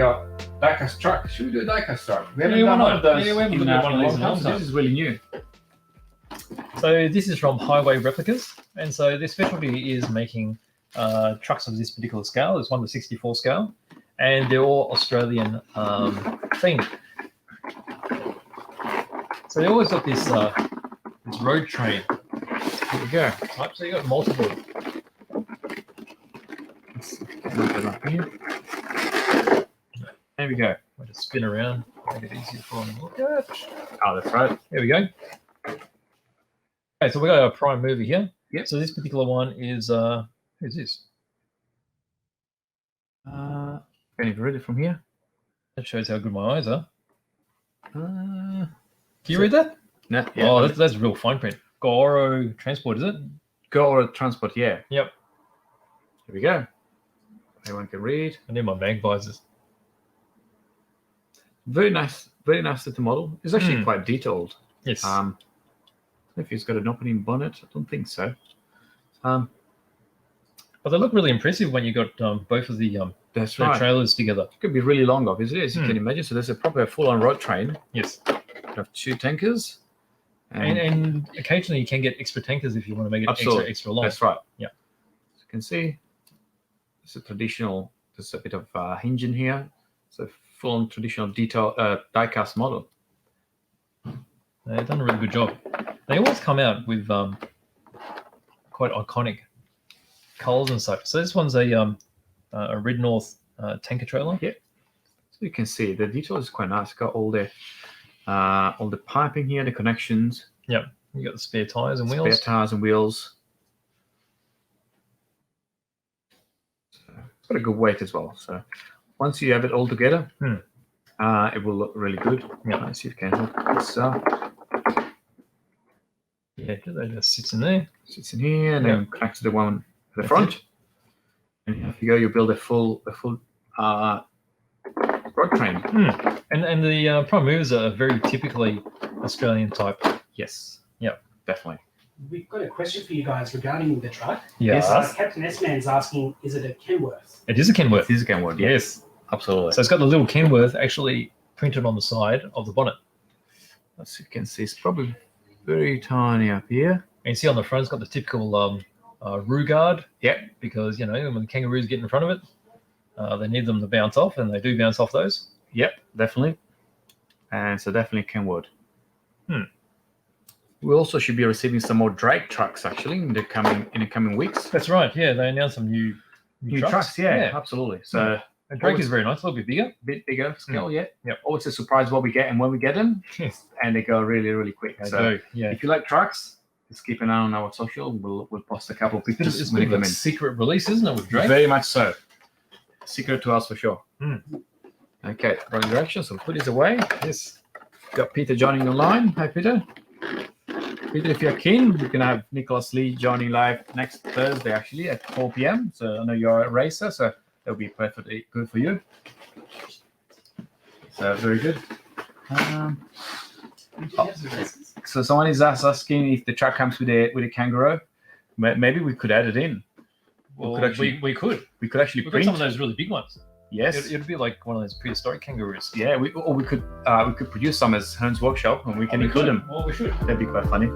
got diecast truck. Should we do a diecast truck? We haven't Yeah, why done one not? of those Yeah, we haven't in done one a of these long in a long time. So time. this is really new. So this is from Highway Replicas, and so their specialty is making trucks of this particular scale. It's 1/64 scale, and they're all Australian themed. So they always got this this road train. Here we go. Right, so you got multiple. There we go. We'll just spin around, make it easier for them to look at. Oh, that's right. There we go. Okay, so we got our prime mover here. Yep. So this particular one is who's this? Can you read it from here? That shows how good my eyes are. Can you so- read that? No. Oh, that's real fine print. Goro Transport, is it? Go transport. Yeah. Yep. Here we go. Everyone can read. I need my mag visors. Very nice little model. It's actually quite detailed. Yes. I don't know if it's got an opening bonnet. I don't think so. But they look really impressive when you got both of the That's the right. trailers together. It could be really long, obviously, as you can imagine. So there's a proper full-on road train. Yes. You have 2 tankers. And occasionally you can get extra tankers if you want to make it extra long. That's right. Yeah. As you can see, it's a traditional. There's a bit of hinge in here. It's a full-on traditional detail die-cast model. They've done a really good job. They always come out with quite iconic colours and such. So this one's a Rednorth tanker trailer. Yeah. So you can see the detail is quite nice. Got all the piping here, the connections. Yep. You got the spare tyres and Spare wheels. tires and wheels. So it's got a good weight as well. So once you have it all together, it will look really good. Yeah. Let's see if you can hook this up. Yeah, that just sits in there. Sits in here and then connects to the one at the front. And if you go, you build a full road train. And the prime movers are very typically Australian type. Yes. Yep. Definitely. We've got a question for you guys regarding the truck. Yes. Captain S-Man's asking, is it a Kenworth? It is a Kenworth. This is again word. Yes. Absolutely. So it's got the little Kenworth actually printed on the side of the bonnet. As you can see, it's probably very tiny up here. And you see on the front, it's got the typical roo guard. Yep. Because, you know, when the kangaroos get in front of it, they need them to bounce off, and they do bounce off those. Yep, definitely. And so definitely Kenwood. We also should be receiving some more drag trucks actually in the coming weeks. That's right. Yeah, they announced some new trucks. Yeah, absolutely. So and Drake is very nice, a little bit bigger. bit bigger scale, yeah. Yep. Always a surprise what we get and when we get them. Yes. And they go really, really quick. They So do. Yeah. if you like trucks, just keep an eye on our social. We'll post a couple of pictures It's a when they bit of come a in. secret release, isn't it, with Drake? Very much so. Secret to us for sure. Okay, right direction. So put this away. Yes. Got Peter joining the line. Hi, Peter. Peter, if you're keen, we're going to have Nicholas Lee joining live next Thursday, actually, at 4 p.m. So I know you're a racer, so that'll be perfectly good for you. So very good. So someone is asking if the truck comes with a kangaroo. Maybe we could add it in. Well, could actually- we could. We could actually We've got print. some of those really big ones. Yes. It'd be like one of those prehistoric kangaroos. Yeah. We could produce some as Hearns Workshop, and we can include them. Well, we should. That'd be quite funny.